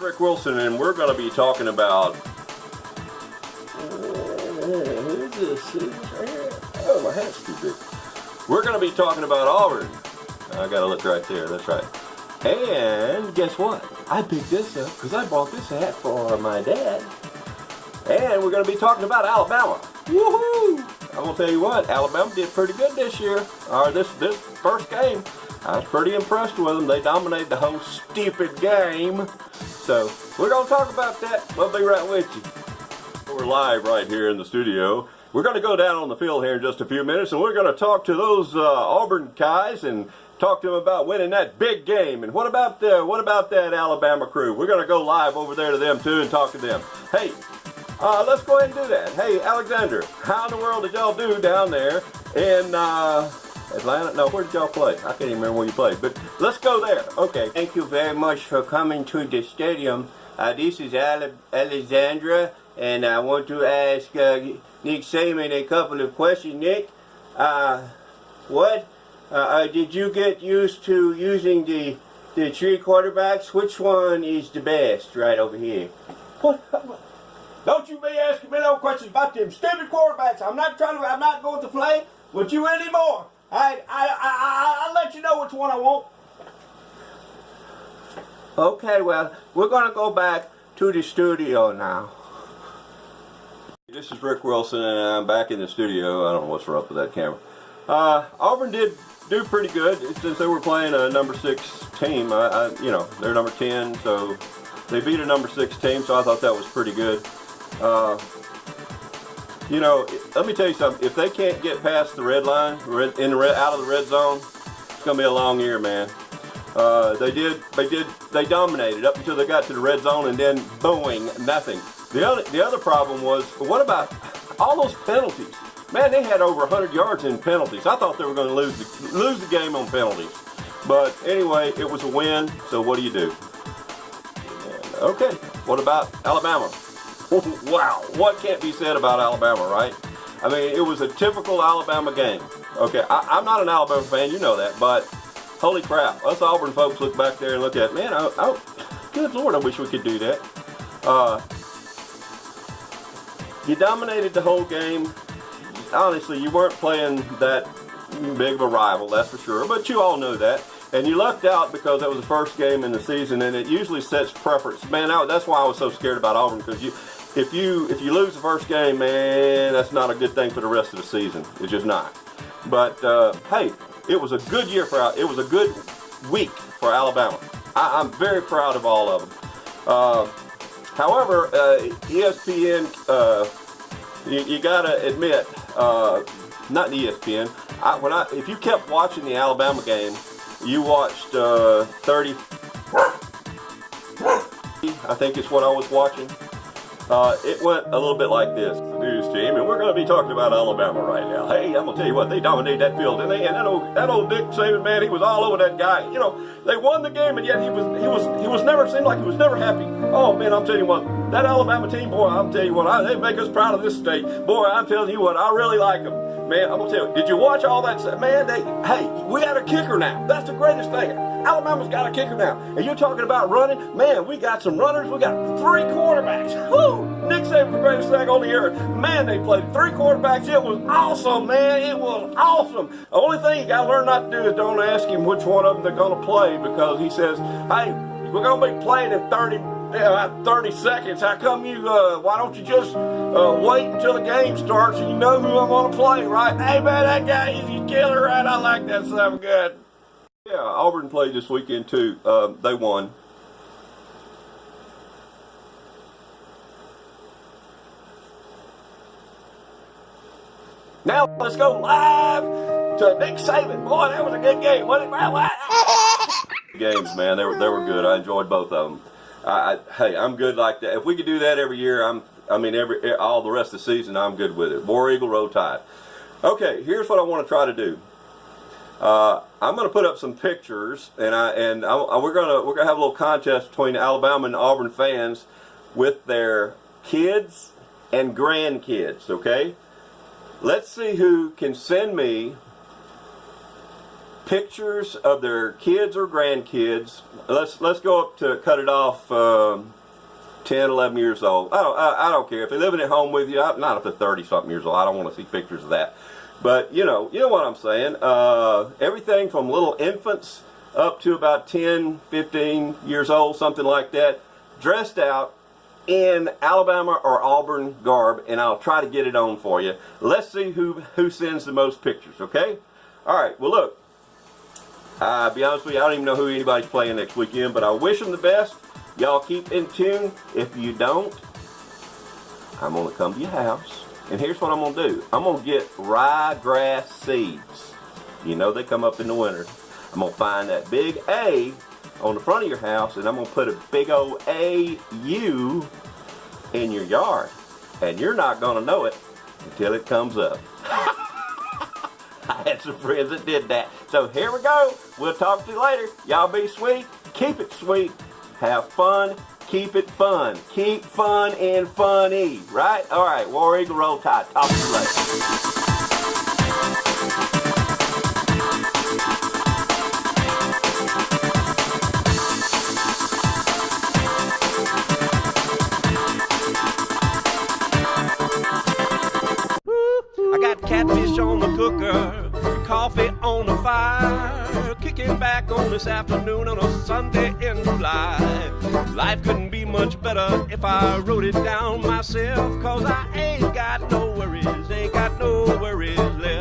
Rick Wilson, and we're going to be talking about. Who's this? Oh, my hat's too big. We're going to be talking about Auburn. I got to look right there. That's right. And guess what? I picked this up because I bought this hat for my dad. And we're going to be talking about Alabama. Woohoo! I'm going to tell you what, Alabama did pretty good this year. Or this first game. I was pretty impressed with them. They dominated the whole stupid game. So, we're going to talk about that. We'll be right with you. We're live right here in the studio. We're going to go down on the field here in just a few minutes, and we're going to talk to those Auburn guys and talk to them about winning that big game. And what about that Alabama crew? We're going to go live over there to them too and talk to them. Hey, let's go ahead and do that. Hey, Alexander, how in the world did y'all do down there in Atlanta? No, where did y'all play? I can't even remember where you played, but let's go there. Okay. Thank you very much for coming to the stadium. This is Alexandra, and I want to ask Nick Saban a couple of questions. Nick, did you get used to using the three quarterbacks? Which one is the best right over here? What? Don't you be asking me no questions about them stupid quarterbacks. I'm not going to play with you anymore. I'll let you know which one I want. Okay, well, we're going to go back to the studio now. This is Rick Wilson, and I'm back in the studio. I don't know what's up with that camera. Auburn did do pretty good since they were playing a number 6 team. They're number 10, so they beat a number 6 team, so I thought that was pretty good. Let me tell you something. If they can't get past the red line, out of the red zone, it's going to be a long year, man. They dominated up until they got to the red zone, and then boing, nothing. The other problem was, what about all those penalties? Man, they had over 100 yards in penalties. I thought they were going to lose the game on penalties. But anyway, it was a win, so what do you do? And, okay, what about Alabama? Wow, what can't be said about Alabama, right? I mean, it was a typical Alabama game. Okay, I'm not an Alabama fan, you know that, but holy crap, us Auburn folks look back there and look at, man, good Lord, I wish we could do that. You dominated the whole game. Honestly, you weren't playing that big of a rival, that's for sure, but you all knew that. And you lucked out because that was the first game in the season, and it usually sets preference. Man, that's why I was so scared about Auburn, because if you lose the first game, man, that's not a good thing for the rest of the season. It's just not. But hey, it was a good year it was a good week for Alabama. I'm very proud of all of them. However, ESPN, you gotta admit, not ESPN. If you kept watching the Alabama game, you watched 30. I think it's what I was watching. It went a little bit like this. The news team, and we're going to be talking about Alabama right now. Hey, I'm going to tell you what, they dominated that field, didn't they? And that old Dick Saban, man, he was all over that guy. You know, they won the game, and yet he was never seemed like he was never happy. Oh man, I'm telling you what, that Alabama team, boy, I'm telling you what, they make us proud of this state. Boy, I'm telling you what, I really like them. Man, I'm going to tell you, did you watch all that? Man, hey, we got a kicker now. That's the greatest thing. Alabama's got a kicker now. And you're talking about running? Man, we got some runners. We got 3 quarterbacks. Woo! Nick Saban's the greatest thing on the earth. Man, they played 3 quarterbacks. It was awesome, man. It was awesome. The only thing you got to learn not to do is don't ask him which one of them they're going to play, because he says, hey, we're going to be playing in 30 seconds. How come why don't you just wait until the game starts and you know who I'm going to play, right? Hey, man, that guy is a killer, right? I like that stuff good. Yeah, Auburn played this weekend too. They won. Now let's go live to Nick Saban. Boy, that was a good game, wasn't it? Games, man, they were good. I enjoyed both of them. Hey, I'm good like that. If we could do that every year, all the rest of the season, I'm good with it. War Eagle, Roll Tide. Okay, here's what I want to try to do. I'm going to put up some pictures, and we're going to have a little contest between Alabama and Auburn fans with their kids and grandkids. Okay, let's see who can send me pictures of their kids or grandkids. Let's go up to cut it off 10, 11 years old. I don't care if they're living at home with you. Not if they're 30 something years old. I don't want to see pictures of that. But you know what I'm saying. Everything from little infants up to about 10, 15 years old, something like that, dressed out in Alabama or Auburn garb, and I'll try to get it on for you. Let's see who sends the most pictures, okay? All right, well look, I'll be honest with you, I don't even know who anybody's playing next weekend, but I wish them the best. Y'all keep in tune. If you don't, I'm going to come to your house, and here's what I'm going to do. I'm going to get ryegrass seeds. You know they come up in the winter. I'm going to find that big A on the front of your house, and I'm going to put a big old AU in your yard. And you're not going to know it until it comes up. I had some friends that did that. So here we go. We'll talk to you later. Y'all be sweet. Keep it sweet. Have fun. Keep it fun. Keep fun and funny. Right? All right. War Eagle, roll tide. Talk to you later. Catfish on the cooker, coffee on the fire, kicking back on this afternoon on a Sunday in July. Life couldn't be much better if I wrote it down myself, 'cause I ain't got no worries left.